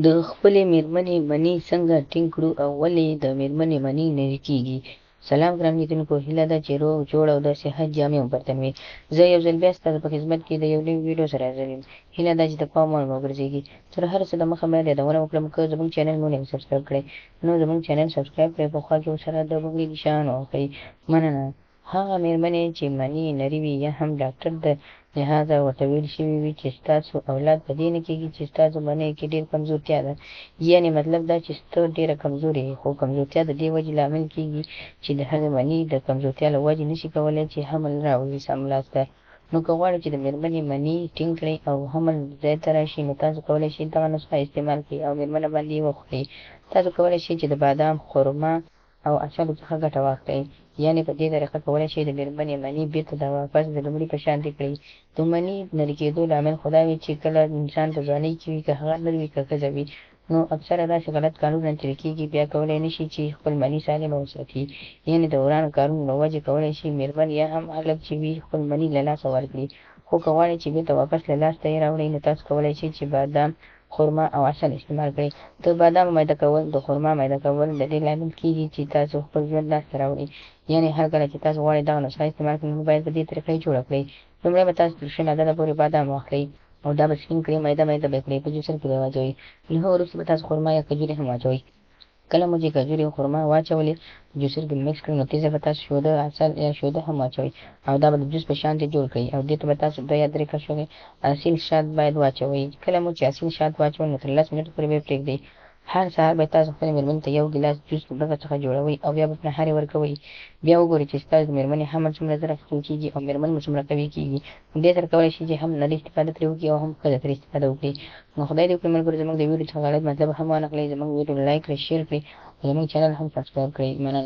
د خپلې مېرمنې مني څنګه ټینګ کړو او ولې د مېرمنې مني نری کېږي؟ سلام ګران لیدونکو، هیله ده چې روغ جوړ او د صحت جامې مو برتن وي. زه یو ځل بیا ستاسو په خدمت کې د یو نوي ویډیو سره حاضر یم. هیله ده چې د پام وړ مو وګرځېږي. تر هر څه دمخه باید یادونه وکړم، که زموږ چینل مو نه وي سبسکرایب کړی نو زموږ چینل سبسکرایب کړئ، په خوا کې ورسره د بغلي نشان ووهئ. مننه. هغه مېرمنې چې مني نري وي یا هم ډاکټر د لحاظه ورته ویل شوي وي چې ستاسو اولاد په دې نه کېږي چې ستاسو مني کې ډېر کمزورتیا ده، یعنې مطلب دا چې ته ډېره کمزورې یې، خو کمزورتیا د دې وجې لامل کېږي چې د هغې مني د کمزورتیا له وجې نشي کولی چې حمل راوړي سملاسته. نو که غواړئ چې د مېرمنې مني ټینګ کړئ او حمل ځای ته راشي، نو تاسو کولی شئ دغه نسخه استعمال کړئ او مېرمنه باندې یې وخورئ. تاسو کولی شئ چې د بادام، خرما او عسلو څخه ګټه واخلئ، یعنې په دې طریقه کولی شئ د مېرمنې مني بېرته د واپس د لومړي په شانتې کړئ. د مني نري کېدو لامل خو دا وي چې کله انسان په ځوانۍ کې وي، که هغه نر وي که ښځه وي، نو اکثره داسې غلط کارونه ترې کېږي، بیا کولی نه شي چې خپل مني سالمه وساتي، یعنې د ورانو کارونو له وجې کولی شي مېرمن یا هم هلک چې وي خپل مني له لاسه ورکړي. خو که غواړئ چې بېرته واپس له لاسته یې راوړئ، نو تاسو کولی شئ چې بادام، خرما او عسل استعمال کړئ. د بادامو میده کول، د خرما میده کول د دې لامل کېږي چې تاسو خپل ژوند لاسته راوړئ، یعنې هر کله چې تاسو غواړئ دغه نسخه استعمال کړئ، نو باید په دې طریقه یې جوړه کړئ. لومړی به تاسو تر 2 عدده پورې بادام واخلئ او دا به سپین کړئ، میده میده به یې کړئ، په جوسر کې به یې واچوئ. له هغه وروسته به تاسو خرما یا کجورې هم واچوئ. کله مو چې کجورې او خرما واچولې، جوسر کې مکس کړئ، نو تیزه به تاسو شوده، عسل یا شوده هم واچوئ او دا به د جوس په شانتې جوړ کړئ او دې ته به تاسو 2 یا 3 کڅوړې اصیل شات باید واچوئ. کله مو چې اصیل شات واچول، نو تر 10 منټو پورې به یې پرېږدئ. هر سهار به تاسو خپلې مېرمنې ته 1 ګیلاس جوس دغه څخه جوړوئ او بیا به په نهار یې ورکوئ. بیا وګورئ چې ستاسو د مېرمنې حمل څومره زر اخیستل کېږي او مېرمن مو څومره قوي کېږي. دې سره کولی شي چې هم نري استفاده ترې وکړي او هم ښځه ترې استفاده وکړي. نو خدای دې وکړي ملګرو زموږ د ویډیو څخه غلط مطلب هم وانخلئ، زموږ ویډیو لایک کړئ، شیر کړئ او زموږ چینل هم سبسکرایب کړئ. مننه.